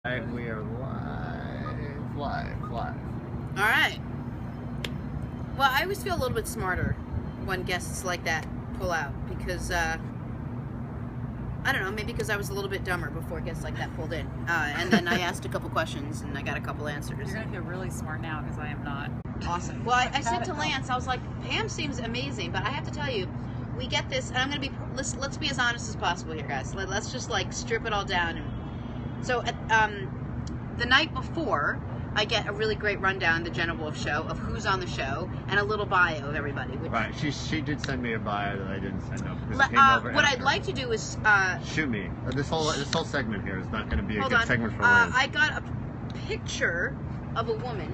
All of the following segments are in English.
We are live. All right. Well, I always feel a little bit smarter when guests like that pull out because, I don't know, maybe because I was a little bit dumber before guests like that pulled in. And then I asked a couple questions and I got a couple answers. You're going to feel really smart now because I am not. Awesome. Well, I said to Lance, I was like, Pam seems amazing, but I have to tell you, we get this, and I'm going to be, let's be as honest as possible here, guys. Let's just, like, strip it all down. And so, the night before, I get a really great rundown, the Jenna Wolf Show, of who's on the show, and a little bio of everybody. Right, she did send me a bio that I didn't send over. What I'd like to do is... shoot me. This whole segment here is not going to be a good segment for Liz. I got a picture of a woman...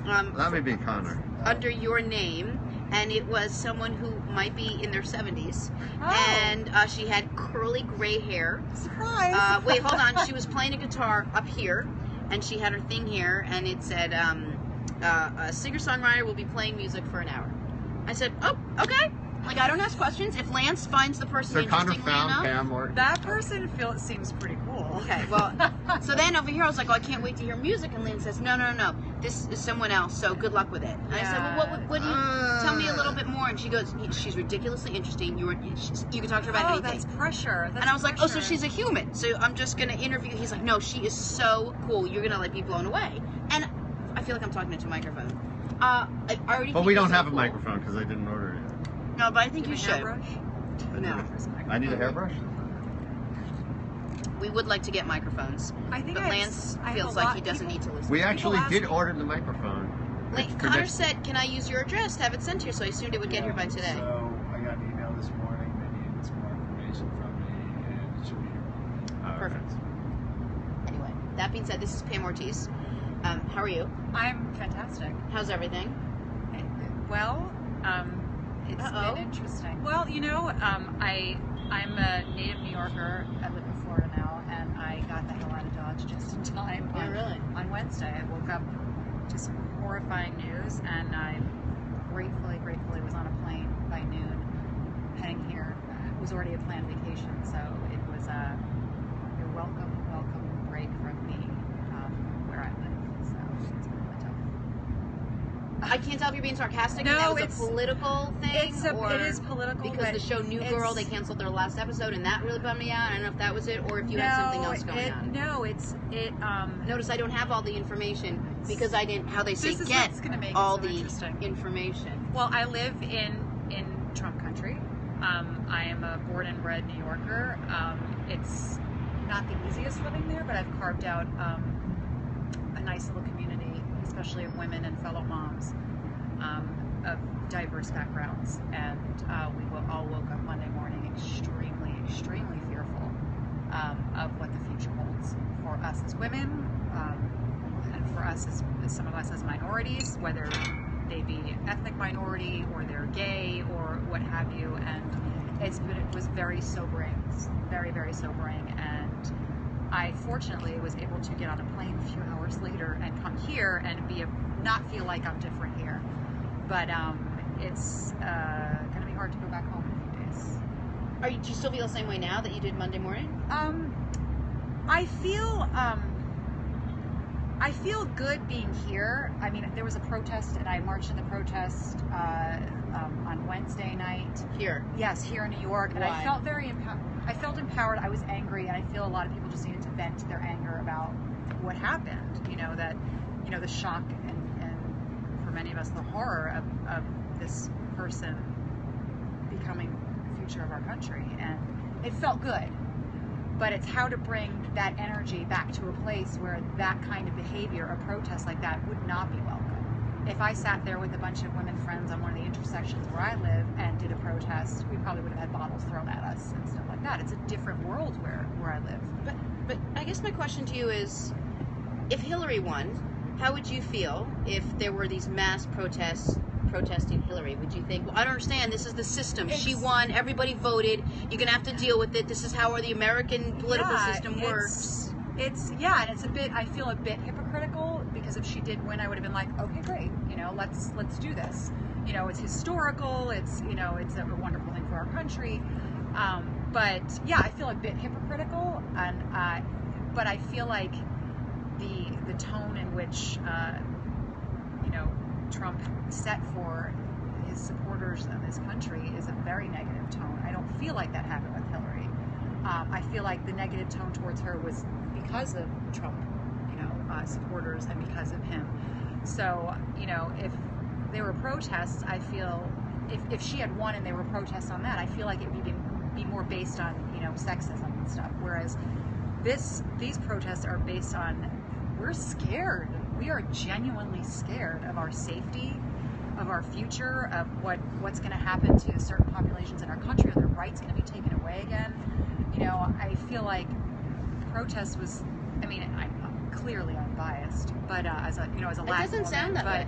that may be Connor. Under your name, and it was someone who might be in their 70s, and she had curly gray hair. Surprise! Wait, hold on. She was playing a guitar up here, and she had her thing here, and it said, a singer-songwriter will be playing music for an hour. I said, oh, okay. Like, I don't ask questions. If Lance finds the person interesting enough. Pam Ortiz. That person seems pretty cool. Okay, well, so then over here I was like, oh, I can't wait to hear music. And Lance says, no. This is someone else, so good luck with it. And I said, well, what do you, tell me a little bit more. And she goes, she's ridiculously interesting. You can talk to her about anything. That's pressure. And I was like, oh, so she's a human. So I'm just going to interview. He's like, no, she is so cool. You're going to like be blown away. And I feel like I'm talking into a microphone. I already. But we don't have a microphone because I didn't order it. No, but I think you should. Hairbrush? No. I need a hairbrush? We would like to get microphones. I think but Lance feels like he doesn't need to listen. We actually did order the microphone. Connor said, can I use your address to have it sent here? So I assumed it would get here by today. So I got an email this morning. They needed some more information from me, and it should be here. Perfect. Anyway, that being said, this is Pam Ortiz. How are you? I'm fantastic. How's everything? Well, it's been interesting. Well, you know, I'm a native New Yorker. I live in Florida now, and I got the hell out of Dodge just in time. On Wednesday, I woke up to some horrifying news, and I gratefully was on a plane by noon, heading here. It was already a planned vacation, so it was a welcome break from me where I live. So it's been really tough. I can't tell if you're being sarcastic. No, it's a political thing. It is political because the show New Girl, they canceled their last episode, and that really bummed me out. I don't know if that was it, or if you had something else going on. No, Notice I don't have all the information because I didn't. How they say get all the information. Well, I live in Trump country. I am a born and bred New Yorker. It's not the easiest living there, but I've carved out a nice little community, especially of women and fellow moms of diverse backgrounds. And we all woke up Monday morning extremely fearful of what the future holds for us as women, and for us as some of us as minorities, whether they be ethnic minority or they're gay or what have you. And it was very sobering, very sobering. And I fortunately was able to get on a plane a few hours later and come here and not feel like I'm different here. But it's going to be hard to go back home in a few days. Do you still feel the same way now that you did Monday morning? I feel good being here. I mean, there was a protest, and I marched in the protest on Wednesday night. Here? Yes, here in New York. And I felt very empowered. I felt empowered. I was angry, and I feel a lot of people just needed to vent their anger about what happened. The shock and for many of us, the horror of this person becoming the future of our country. And it felt good. But it's how to bring that energy back to a place where that kind of behavior, a protest like that, would not be welcome. If I sat there with a bunch of women friends on one of the intersections where I live and did a protest, we probably would have had bottles thrown at us and stuff like that. It's a different world where I live. But I guess my question to you is, if Hillary won, how would you feel if there were these mass protests protesting Hillary? Would you think, well, I don't understand, this is the system, she won, everybody voted, you're gonna have to deal with it, this is how the American political system works? And it's a bit, I feel a bit hypocritical, because if she did win, I would have been like, okay, great, let's do this. It's historical, it's a wonderful thing for our country. But yeah, I feel a bit hypocritical, and but I feel like the tone in which Trump set for his supporters of his country is a very negative tone. I don't feel like that happened with Hillary. I feel like the negative tone towards her was because of Trump, supporters, and because of him. So, if there were protests, I feel if she had won and there were protests on that, I feel like it would be more based on sexism and stuff. Whereas these protests are based on, we're scared. We are genuinely scared of our safety, of our future, of what's going to happen to certain populations in our country. Are their rights going to be taken away again? I feel like protest was. I mean, clearly I'm biased, but as a as a Latin doesn't woman, sound that but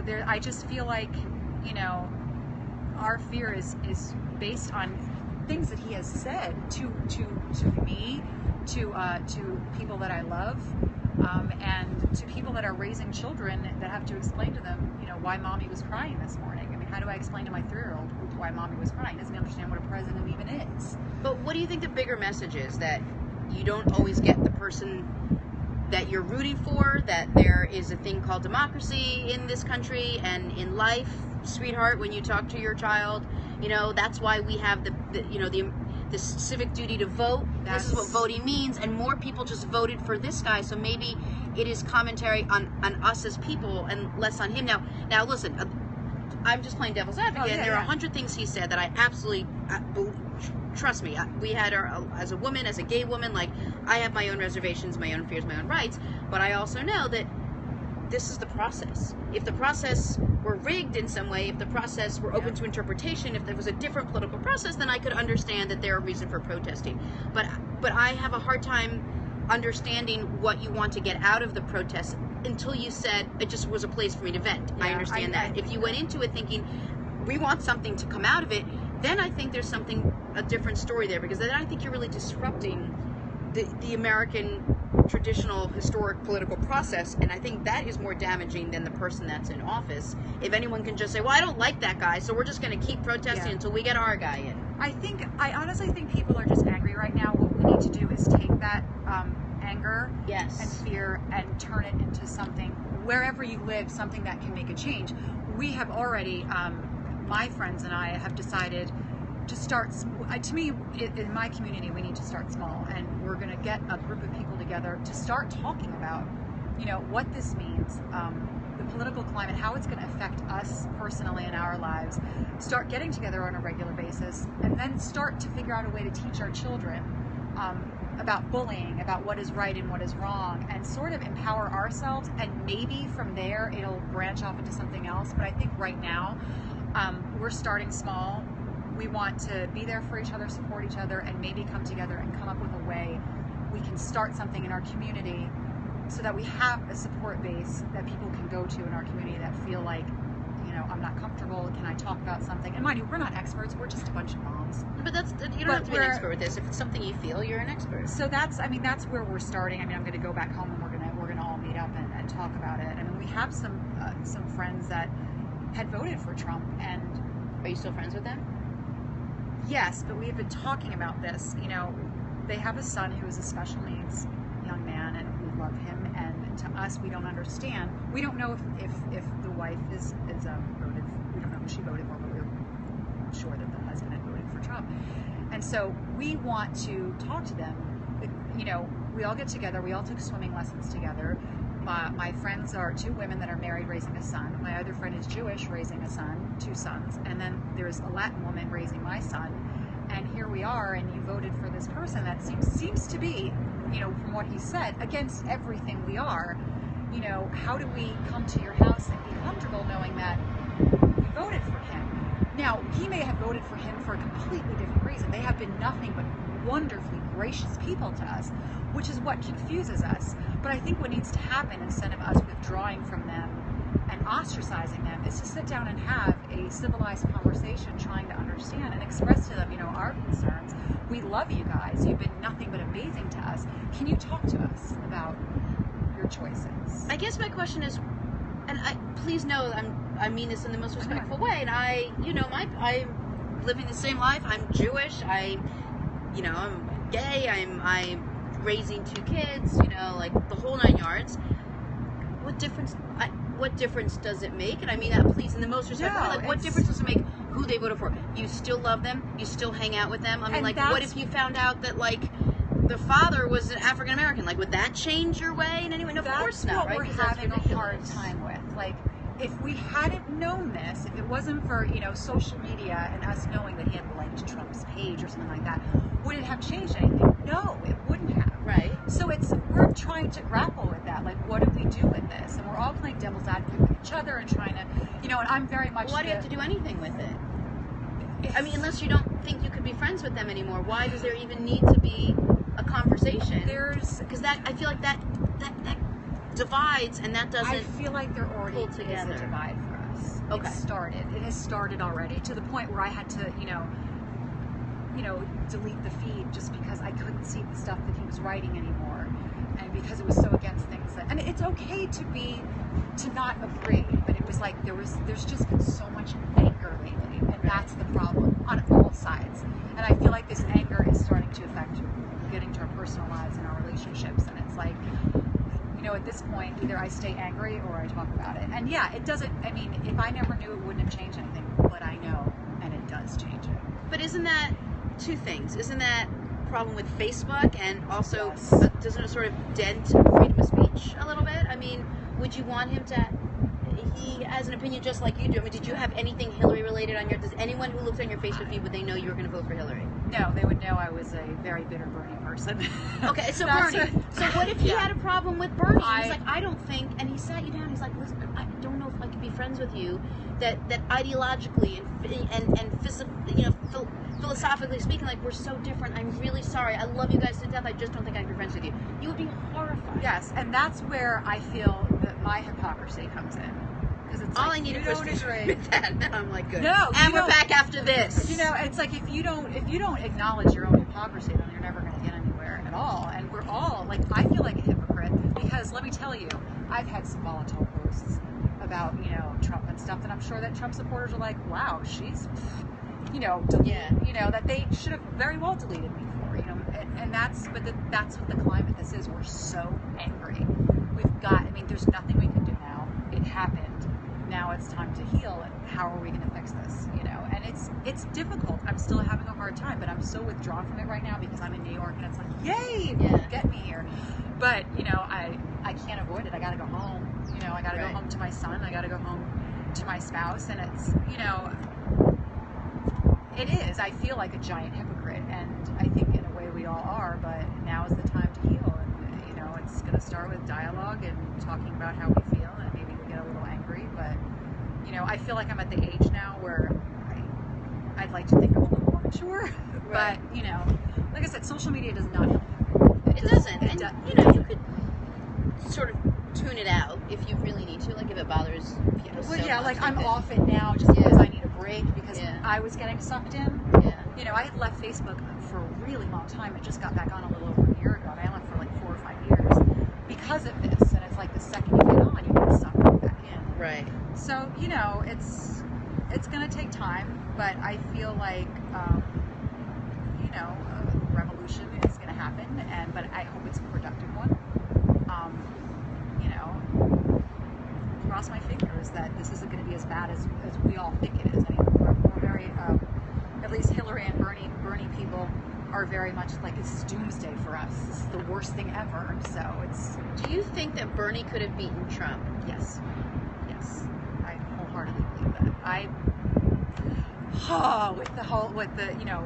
way. I just feel like our fear is based on things that he has said to me, to people that I love, and to people that are raising children that have to explain to them, why mommy was crying this morning. I mean, how do I explain to my 3-year-old why mommy was crying? He doesn't understand what a president even is. But what do you think the bigger message is? That you don't always get the person that you're rooting for, that there is a thing called democracy in this country and in life, sweetheart, when you talk to your child, that's why we have the civic duty to vote. This is what voting means, and more people just voted for this guy, so maybe it is commentary on us as people and less on him. Now listen, I'm just playing devil's advocate, and there are 100 things he said that I absolutely trust me, we had as a woman, as a gay woman, like, I have my own reservations, my own fears, my own rights, but I also know that this is the process. If the process were rigged in some way, if the process were open to interpretation, if there was a different political process, then I could understand that there are reasons for protesting. But I have a hard time understanding what you want to get out of the protest until you said it just was a place for me to vent. I understand that. If you went into it thinking we want something to come out of it, then I think there's a different story there, because then I think you're really disrupting the American traditional historic political process, and I think that is more damaging than the person that's in office. If anyone can just say, well, I don't like that guy, so we're just going to keep protesting until we get our guy in. I honestly think people are just angry right now. What we need to do is take that anger and fear and turn it into something, wherever you live, something that can make a change. We have already, my friends and I have decided to start, to me, in my community, we need to start small, and we're going to get a group of people together to start talking about, what this means, the political climate, how it's going to affect us personally in our lives, start getting together on a regular basis, and then start to figure out a way to teach our children about bullying, about what is right and what is wrong, and sort of empower ourselves, and maybe from there it'll branch off into something else. But I think right now, we're starting small. We want to be there for each other, support each other, and maybe come together and come up with a way we can start something in our community so that we have a support base that people can go to in our community that feel like, I'm not comfortable, can I talk about something? And mind you, we're not experts, we're just a bunch of moms. But you don't have to be an expert with this. If it's something you feel, you're an expert. So that's where we're starting. I'm going to go back home and we're going to all meet up and talk about it. We have some friends that had voted for Trump, and are you still friends with them? Yes, but we've been talking about this. They have a son who is a special needs young man, and we love him. And to us, we don't understand. We don't know if the wife is voted. We don't know who she voted for, but we're sure that the husband had voted for Trump. And so we want to talk to them. We all get together. We all took swimming lessons together. My friends are 2 women that are married raising a son. My other friend is Jewish raising a son, 2 sons. And then there's a Latin woman raising my son. And here we are, and you voted for this person that seems to be, from what he said, against everything we are. How do we come to your house and be comfortable knowing that we voted for him? Now, he may have voted for him for a completely different reason. They have been nothing but wonderfully gracious people to us, which is what confuses us. But I think what needs to happen, instead of us withdrawing from them and ostracizing them, is to sit down and have a civilized conversation, trying to understand and express to them, our concerns. We love you guys. You've been nothing but amazing to us. Can you talk to us about your choices? I guess my question is, and please know I mean this in the most respectful way, and I'm living the same life. I'm Jewish. I'm gay. I'm raising 2 kids. Like the whole 9 yards. cards. What difference does it make? And I mean that, please, in the most respectful way. Like, what difference does it make who they voted for? You still love them. You still hang out with them. I mean, like, what if you found out that, like, the father was an African American? Like, would that change your way in any way? No, of course not, right? That's what we're having a hard time with. Like, if we hadn't known this, if it wasn't for, social media and us knowing that he had linked Trump's page or something like that, would it have changed anything? No, it wouldn't have. Right. So we're trying to grapple with that. Like, what do we do with this? And we're all playing devil's advocate with each other and trying to, and I'm very much. Why do you have to do anything with it? I mean, unless you don't think you could be friends with them anymore, why does there even need to be a conversation? Because I feel like that divides, and that doesn't. I feel like there already is a divide for us. Okay. It has started already, to the point where I had to, delete the feed just because I couldn't see the stuff that he was writing anymore, and because it was so against things that. And it's okay to not agree, but it was like there's just been so much anger lately, and that's the problem on all sides. And I feel like this anger is starting to affect getting to our personal lives and our relationships, and it's like. At this point, either I stay angry or I talk about it. And yeah, it doesn't, if I never knew, it wouldn't have changed anything, but I know, and it does change it. But isn't that two things? Isn't that a problem with Facebook, and also doesn't it sort of dent freedom of speech a little bit? I mean, would you want him to, he has an opinion just like you do. I mean, did you have anything Hillary related on does anyone who looked on your Facebook feed, would they know you were going to vote for Hillary? No, they would know I was a very bitter Bernie person. Okay, so Bernie. So what if he had a problem with Bernie? He's like, I don't think, and he sat you down. He's like, listen, I don't know if I could be friends with you. That ideologically and philosophically speaking, like, we're so different. I'm really sorry. I love you guys to death. I just don't think I can be friends with you. You would be horrified. Yes, and that's where I feel that my hypocrisy comes in. Because it's all I need to agree with that, and then I'm like, good. No, and we're back after this. It's like if you don't acknowledge your own hypocrisy, then you're never going to get anywhere at all. And we're all like, I feel like a hypocrite because let me tell you, I've had some volatile posts about Trump and stuff, and I'm sure that Trump supporters are like, wow, she's that they should have very well deleted me for, and that's what the climate this is. We're so angry. There's nothing we can do now. It happened. Now it's time to heal, and how are we going to fix this? And it's difficult. I'm still having a hard time, but I'm so withdrawn from it right now because I'm in New York, and it's like, yay, get me here. But I can't avoid it. I got to go home. I got to go home to my son. I got to go home to my spouse, and it's it is. I feel like a giant hypocrite, and I think in a way we all are. But now is the time to heal, and it's going to start with dialogue and talking about how we feel, and maybe we get a little angry. But I feel like I'm at the age now where I'd like to think I'm a little more mature. Right. But like I said, social media does not help. It doesn't. And you could sort of tune it out if you really need to, like if it bothers you. Well, like I'm off it now just because I need a break because I was getting sucked in. Yeah. I had left Facebook for a really long time. I just got back on a little over a year ago, and I left for like 4 or 5 years because of this. And it's like the second you get on, you get sucked right back in. Right. So it's going to take time, but I feel like a revolution is going to happen, but I hope it's a productive one. Cross my fingers that this isn't going to be as bad as we all think it is. We're very, at least Hillary and Bernie people are very much like it's doomsday for us. This is the worst thing ever. So it's. Do you think that Bernie could have beaten Trump? Yes, I wholeheartedly believe that.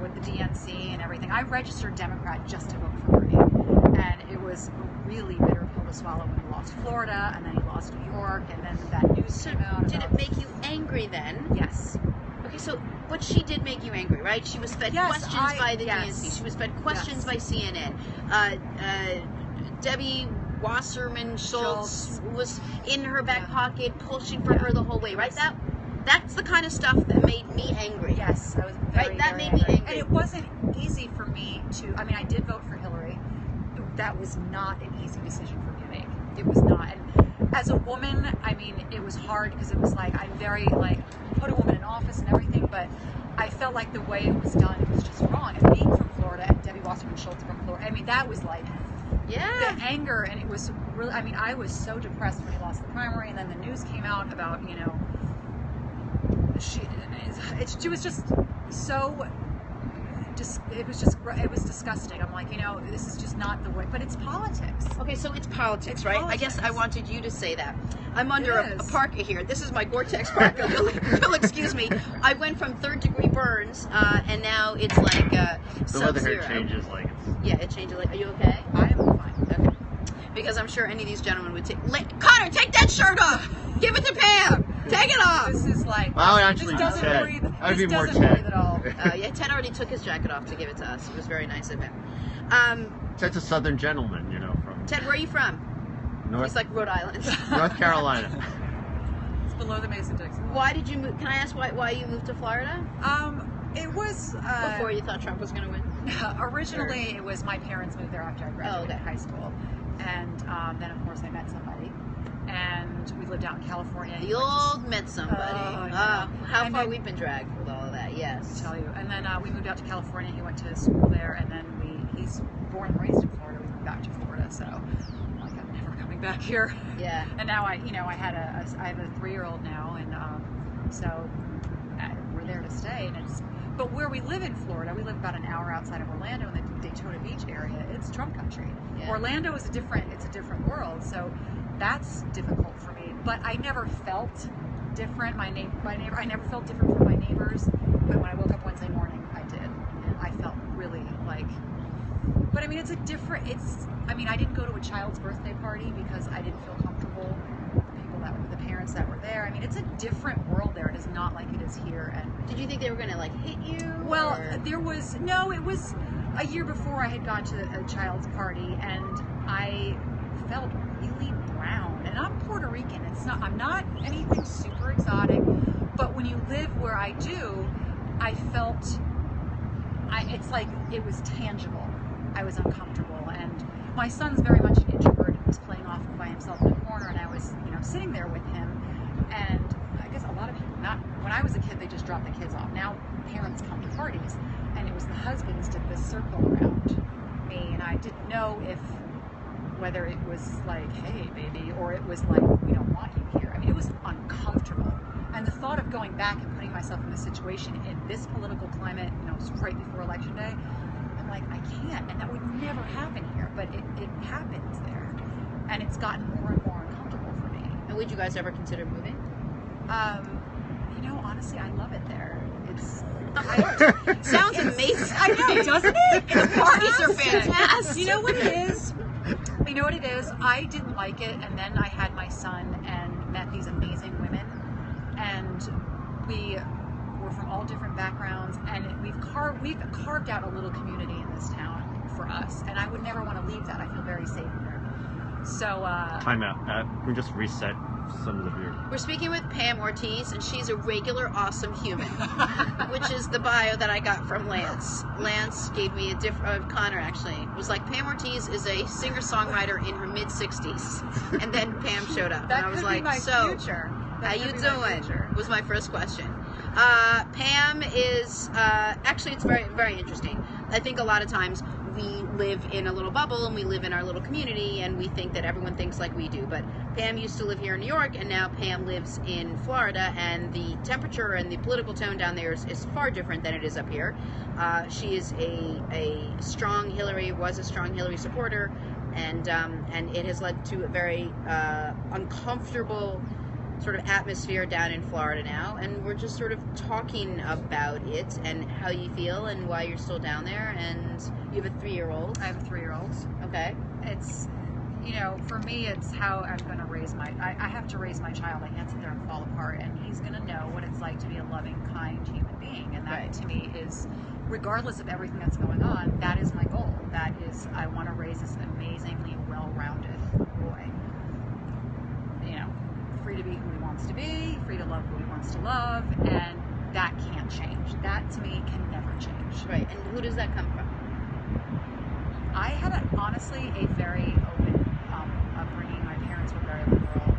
With the DNC and everything, I registered Democrat just to vote for Bernie, and it was a really bitter pill to swallow when he lost Florida, and then he lost New York, and then that news came out. Did it make you angry then? Yes. Okay, so what she did make you angry, right? She was fed questions by the DNC. She was fed questions by CNN. Debbie Wasserman Schultz was in her back pocket, pushing for her the whole way, right? That's the kind of stuff that made me angry. Yes, I was very, that very made me angry. And it wasn't easy for me to. I did vote for Hillary. That was not an easy decision for me to make. It was not. And as a woman, it was hard because it was like I'm very put a woman in office and everything, but I felt like the way it was done was just wrong. And being from Florida and Debbie Wasserman Schultz from Florida, that was like the anger, and it was really, I mean, I was so depressed when he lost the primary, and then the news came out about, you know, she was just so, it was disgusting. I'm like, you know, this is just not the way, but it's politics. Okay, so it's politics, It's right? politics. I guess I wanted you to say that. I'm under It a is. parka here. This is my Gore-Tex parka. You'll excuse me. I went from 3rd-degree burns, and now it's like The weather sub-zero. here changes like it's. Yeah, it changes. Like, are you okay? I am fine. Okay. Because I'm sure any of these gentlemen would take. Connor, take that shirt off. Give it to Pam. Take it off. This is like, I would actually this doesn't Ted. breathe. I'd This be more doesn't Ted. breathe at all. Yeah, Ted already took his jacket off to give it to us. It was very nice of him. Ted's a Southern gentleman, you know, from Ted, where are you from? North He's like Rhode Island. North Carolina. It's below the Mason-Dixon. Why did you move? Can I ask why you moved to Florida? It was Before you thought Trump was going to win? originally it was my parents moved there after I graduated okay. high school, and then of course I met somebody, and we lived out in California. The old met somebody. Oh, I know. How And far then- we've been dragged with all of that, yes. I'll tell you. And then we moved out to California. He went to school there, and then he's born and raised in Florida. We moved back to Florida, so I'm like, I'm never coming back here. Yeah. And now I have a 3-year-old now, and so we're there to stay. And but where we live in Florida, we live about an hour outside of Orlando in the Daytona Beach area. It's Trump country. Yeah. Orlando is a different world, so that's difficult for me. But I never felt different. My neighbor, I never felt different from my neighbors. But when I woke up Wednesday morning, I did, and I felt really like. But I mean, I mean, I didn't go to a child's birthday party because I didn't feel comfortable with the parents that were there. I mean, it's a different world there. It is not like it is here. And Did you think they were going to like hit you? well, or- it was a year before I had gone to a child's party, and I felt really brown. And I'm Puerto Rican. I'm not anything super exotic, but when you live where I do, I felt, it's like it was tangible. I was uncomfortable, and my son's very much an introvert and was playing off by himself in the corner, and I was, sitting there with him, and I guess a lot of people, when I was a kid, they just dropped the kids off. Now parents come to parties, and it was the husbands did this circle around me, and I didn't know whether it was like, hey baby, or it was like, we don't want you here. I mean, it was uncomfortable. And the thought of going back and putting myself in this situation in this political climate, right before election day, I'm like, I can't, and that would never happen here, but it happens there, and it's gotten more and more uncomfortable for me. And would you guys ever consider moving? Honestly, I love it there. Sounds amazing. I know, doesn't it? The parties are fantastic. You know what it is? You know what it is? I didn't like it, and then I had my son and met these amazing women, and we were from all different backgrounds, and we've carved out a little community in this town for us, and I would never want to leave that. I feel very safe here. So Time out. Can we just reset some of the beer? We're speaking with Pam Ortiz, and she's a regular awesome human, which is the bio that I got from Lance. Lance gave me Connor actually. It was like, Pam Ortiz is a singer-songwriter in her mid-60s. And then Pam showed up. that and I was could like, be my so, future. how you doing? Was my first question. Pam is, actually it's very, very interesting. I think a lot of times we live in a little bubble and we live in our little community and we think that everyone thinks like we do. But Pam used to live here in New York, and now Pam lives in Florida, and the temperature and the political tone down there is far different than it is up here. She is was a strong Hillary supporter, and it has led to a very uncomfortable sort of atmosphere down in Florida now, and we're just sort of talking about it and how you feel and why you're still down there. And you have a 3-year-old. I have a 3-year-old. Okay. It's, for me, it's how I'm going to raise I have to raise my child. I can't sit there and fall apart, and he's going to know what it's like to be a loving, kind human being, and that Right. to me is, regardless of everything that's going on, that is my goal. That is, I want to raise this amazingly well-rounded boy. Free to be who he wants to be, free to love who he wants to love, and that can't change. That, to me, can never change. Right. And who does that come from? I had, honestly, a very open upbringing. My parents were very liberal,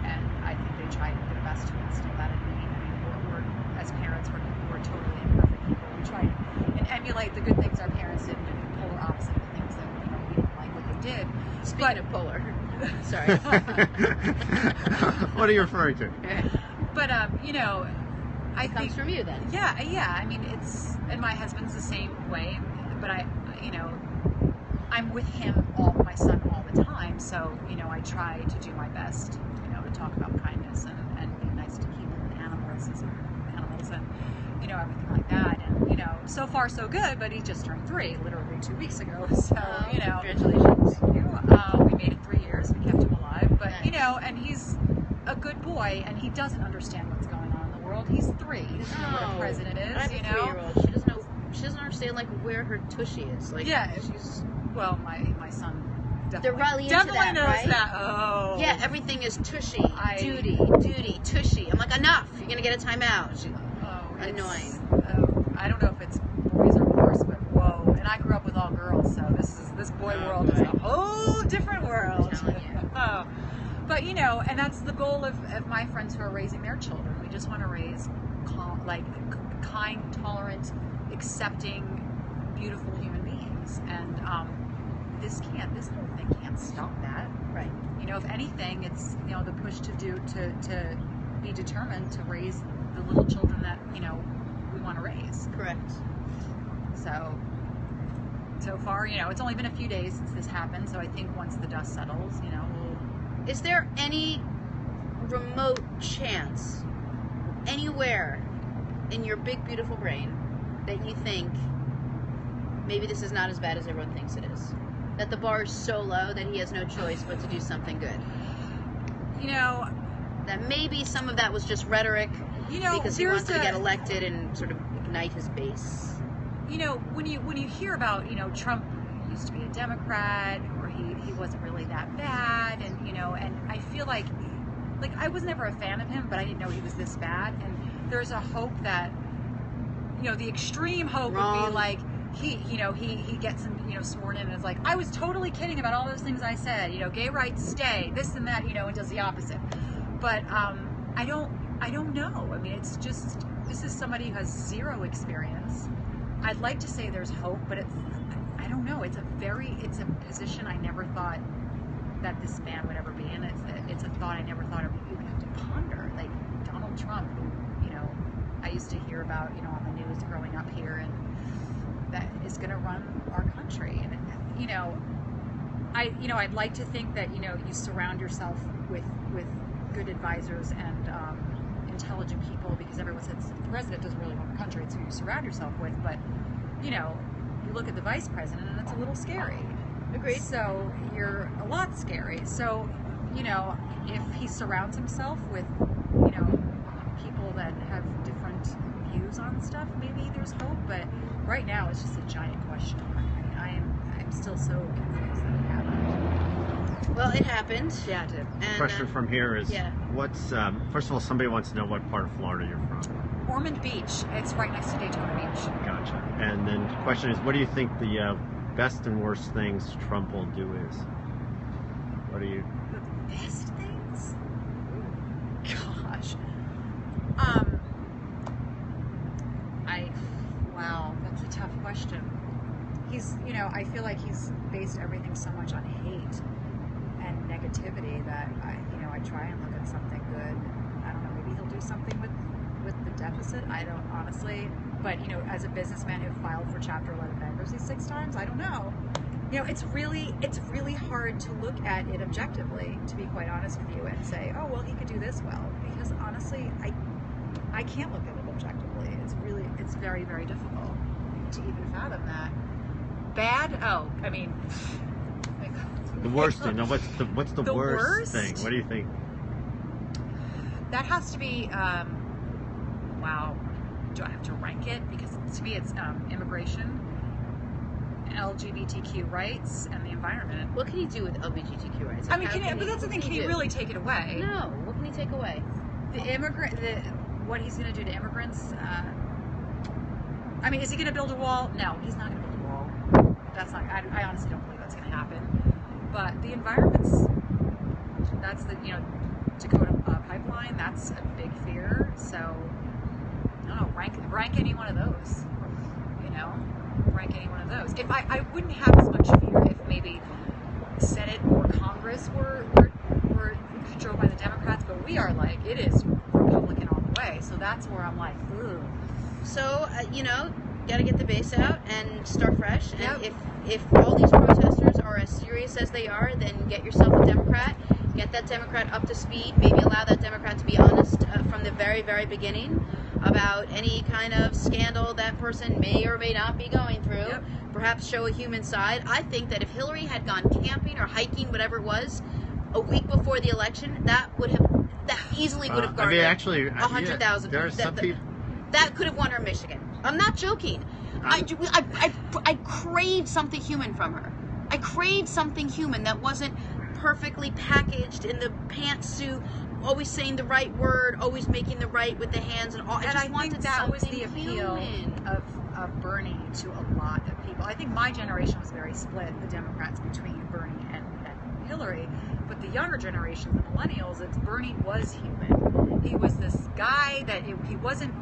and I think they tried their best to instill that in me. I mean, we're as parents, we're totally imperfect people. We try and emulate the good things our parents did and do the polar opposite of the things that we didn't like what they did. Speaking of polar. Sorry. What are you referring to? But you know, I It comes think from you then. yeah. I mean, and my husband's the same way. But I'm with him, my son, all the time. So I try to do my best, to talk about kindness and be nice to people and animals and everything like that. And so far so good. But he just turned 3, literally 2 weeks ago. So Congratulations. we made it 3 years. We kept him alive. But Nice. and he's a good boy, and he doesn't understand what's going on in the world. He's 3. He doesn't know what a president is. I have a 3-year-old. She doesn't know. She doesn't understand like where her tushy is. Like she's. Well, my son They're really definitely into that, knows right? that. Oh. Yeah, everything is tushy, I- duty, tushy. I'm like, enough. You're gonna get a timeout. Oh, Annoying. I don't know if it's boys or girls, but whoa. And I grew up with all girls, so this boy world is a whole different world. I'm telling you. Oh. But and that's the goal of my friends who are raising their children. We just want to raise kind, tolerant, accepting, beautiful human beings. And this whole thing can't stop that. Right. If anything, it's the push to be determined to raise the little children that we want to raise. Correct. So far, it's only been a few days since this happened. So I think once the dust settles, we'll. Is there any remote chance anywhere in your big beautiful brain that you think maybe this is not as bad as everyone thinks it is? That the bar is so low that he has no choice but to do something good? That maybe some of that was just rhetoric because he wants to get elected and sort of ignite his base. When you hear about Trump used to be a Democrat, or he wasn't really that bad, and and I feel like I was never a fan of him, but I didn't know he was this bad. And there's a hope that the extreme hope would be like he gets sworn in and is like, I was totally kidding about all those things I said, gay rights stay, this and that, and does the opposite. But I don't know. I mean, it's just, this is somebody who has 0 experience. I'd like to say there's hope, but I don't know. It's a position I never thought that this man would ever be in. It's a thought I never thought I would even have to ponder. Like Donald Trump, who, I used to hear about, on the news growing up here, and that is going to run our country. And, I'd like to think that, you surround yourself with good advisors and intelligent people, because everyone says the president doesn't really run the country, it's who you surround yourself with. But, you look at the vice president and it's a little scary. Agreed. So you're a lot scary. So, if he surrounds himself with, people that have different views on stuff, maybe there's hope. But right now it's just a giant question mark. I mean, I'm still so confused that it happened. Well, it happened. Yeah, it did. And, Question from here is, yeah. what's first of all, somebody wants to know what part of Florida you're from. Ormond Beach. It's right next to Daytona Beach. Gotcha. And then the question is, what do you think the best and worst things Trump will do is? What do you? The best things? Gosh. Wow, that's a tough question. He's, I feel like he's based everything so much on hate and negativity that I try and look at something good. I don't know, maybe he'll do something with the deficit. I don't honestly, but as a businessman who filed for Chapter 11 bankruptcy 6 times, I don't know. It's really hard to look at it objectively, to be quite honest with you, and say, oh well, he could do this well, because honestly, I can't look at it objectively. It's very, very difficult to even fathom that. Bad? Oh, I mean, The worst thing. No, what's the The worst worst? thing? What do you think? that has to be. Wow. Do I have to rank it? Because to me, it's immigration, LGBTQ rights, and the environment. What can he do with LGBTQ rights? I mean, but that's the thing. Can he really take it away? No. What can he take away? What he's going to do to immigrants. I mean, is he going to build a wall? No, he's not going to build a wall. That's not. I honestly don't believe that's going to happen. But the environment's. That's the Dakota pipeline. That's a big fear. So I don't know. Rank any one of those. Rank any one of those. If I wouldn't have as much fear if maybe Senate or Congress Congress were controlled by the Democrats, but we are like, it is Republican all the way. So that's where I'm like, ugh. So, got to get the base out and start fresh. And Yep. if all these protesters are as serious as they are, then get yourself a Democrat. Get that Democrat up to speed. Maybe allow that Democrat to be honest from the very, very beginning about any kind of scandal that person may or may not be going through. Yep. Perhaps show a human side. I think that if Hillary had gone camping or hiking, whatever it was, a week before the election, that easily would have garnered 100,000. There are some people. That could have won her Michigan. I'm not joking. I craved something human from her. I craved something human that wasn't perfectly packaged in the pantsuit, always saying the right word, always making the right with the hands, and all. And I think that was the appeal of Bernie to a lot of people. I think my generation was very split, the Democrats, between Bernie and Hillary. But the younger generation, the millennials, Bernie was human. He was this guy that he wasn't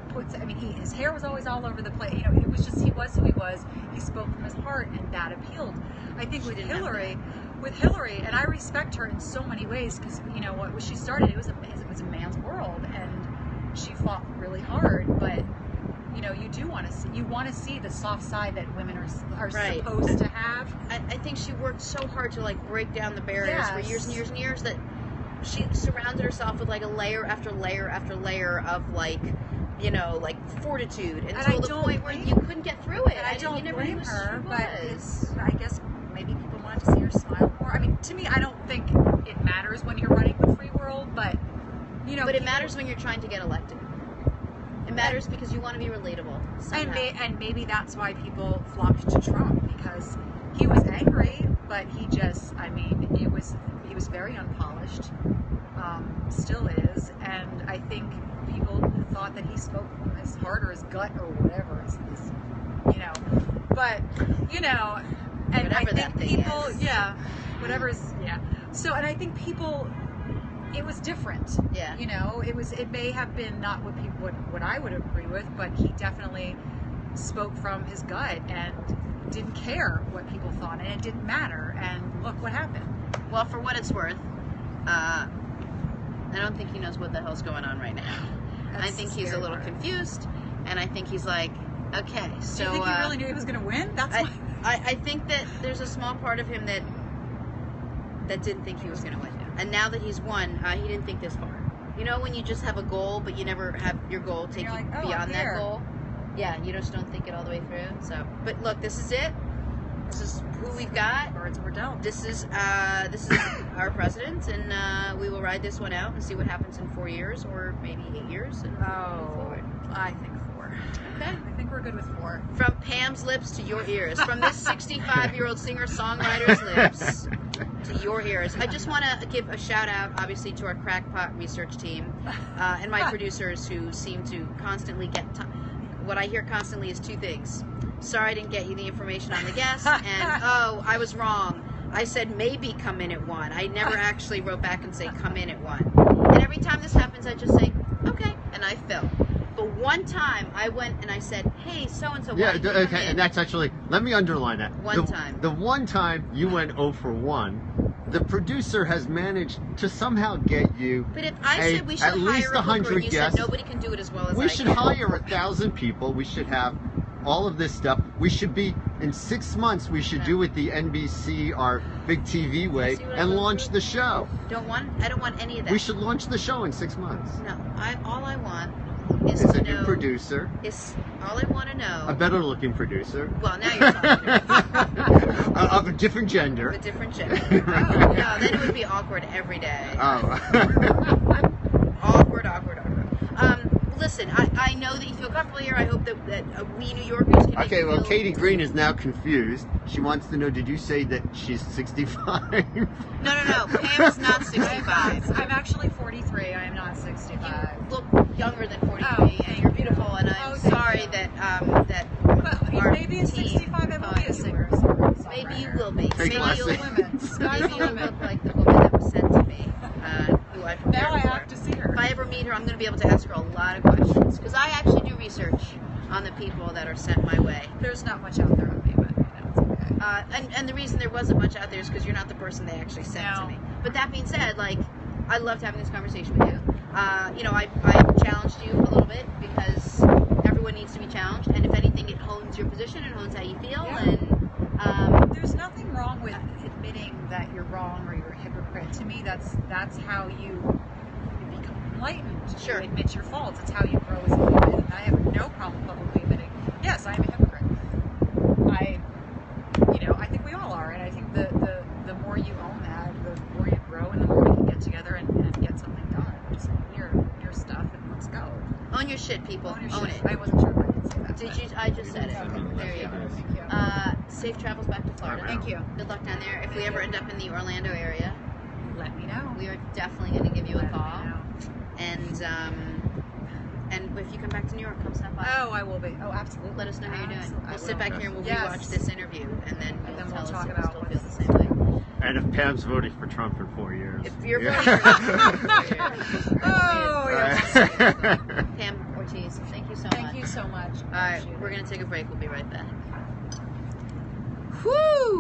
put. I mean, his hair was always all over the place. It was just he was who he was. He spoke from his heart, and that appealed. I think with Hillary, and I respect her in so many ways because what she started, it was a man's world, and she fought really hard. But you do want to see the soft side that women are Right. supposed to have. I think she worked so hard to break down the barriers for years and years and years that she surrounded herself with a layer after layer after layer of fortitude until the point where you couldn't get through it. And I don't blame her, but was. I guess maybe people wanted to see her smile more. I mean, to me, I don't think it matters when you're running the free world, but But it matters when you're trying to get elected. It matters because you want to be relatable. Somehow. And maybe that's why people flocked to Trump, because he was angry, but he was very unpolished, still is, and I think people thought that he spoke from his heart or his gut or whatever but and Whatever I think that thing people is. So, and I think people, it was different. Yeah. It may have been not what I would agree with, but he definitely spoke from his gut and didn't care what people thought, and it didn't matter. And look what happened. Well, for what it's worth, I don't think he knows what the hell's going on right now. I think he's a little confused, and I think he's like, okay, so. Do you think he really knew he was going to win? I think that there's a small part of him that didn't think he was going to win. And now that he's won, he didn't think this far. When you just have a goal, but you never have your goal take you beyond that goal? Yeah, you just don't think it all the way through. So, but look, this is it. This is who we've got. Birds were down. This is our president, and we will ride this one out and see what happens in 4 years or maybe 8 years. And move forward. I think 4. Okay. I think we're good with 4. From Pam's lips to your ears. From this 65-year-old singer-songwriter's lips to your ears. I just want to give a shout-out, obviously, to our crackpot research team and my producers who seem to constantly get... What I hear constantly is 2 things. Sorry I didn't get you the information on the guest, and, oh, I was wrong. I said maybe come in at 1. I never actually wrote back and say come in at 1. And every time this happens, I just say, okay, and I fill. But one time I went and I said, hey, so-and-so, Yeah, okay, and that's actually, let me underline that. One time. The one time you went 0 for 1, the producer has managed to somehow get you But if I said we should at least hire a hooker, 100 you guests. said nobody can do it as well as I We should can. hire 1,000 people. We should have all of this stuff. We should be, in 6 months, we should do it the NBC, our big TV way, See what I and go launch through? the show. I don't want any of that. We should launch the show in 6 months. No, all I want is It's to a new know. producer, All I want to know. a better looking producer. Well, now you're talking. Of a different gender. Of a different gender. No, then it would be awkward every day. Oh. Awkward. Listen, I know that you feel comfortable here. I hope that we New Yorkers can make Okay, you well, feel... Katie Green is now confused. She wants to know, did you say that she's 65? No. Pam is not 65. I'm actually 43. I am not 65. You look younger than 43, and you're beautiful, and I'm sorry that our Maybe at team 65 I will be a singer. Maybe you will be. Take Maybe my you'll seat. Sky's the look limit. like the woman that was sent to me, who I prepared Now I for. have to see her. If I ever meet her, I'm going to be able to ask her a lot of questions, because I actually do research on the people that are sent my way. There's not much out there on me, but that's okay. And the reason there wasn't much out there is because you're not the person they actually sent No. to me. But that being said, like, I loved having this conversation with you. You know, I challenged you a little bit because everyone needs to be challenged, and if anything, it hones your position and hones how you feel. Yeah. And There's nothing wrong with admitting that you're wrong or you're a hypocrite. To me, that's how you become enlightened. Sure. You admit your faults. It's how you grow as a human. And I have no problem publicly admitting, yes, I'm a hypocrite. I think we all are, and I think the more you own that, the more you grow, and the more we can get together and get something done. Just own your stuff and let's go. own your shit, people. Own your Own shit. it. I wasn't sure if I could say that. Did but- you? I just said it. Okay. There you go. Thank you. Safe travels back to Florida. Thank you. Good luck down there. If we ever end up in the Orlando area, Let me know. we are definitely going to give you a Let me call. know. And if you come back to New York, come stop by. Oh, I will be. Oh, absolutely. Let us know how you're doing. Absolutely. We'll sit back here and we'll Yes. rewatch this interview, and then And then you'll we'll tell talk us if about we still feel what's- the same way. And if Pam's voting for Trump in 4 years. If you're voting Oh, yeah. Pam Ortiz, thank you so much. Thank you so much. All right, Appreciate it. we're going to take a break. We'll be right back. Woo!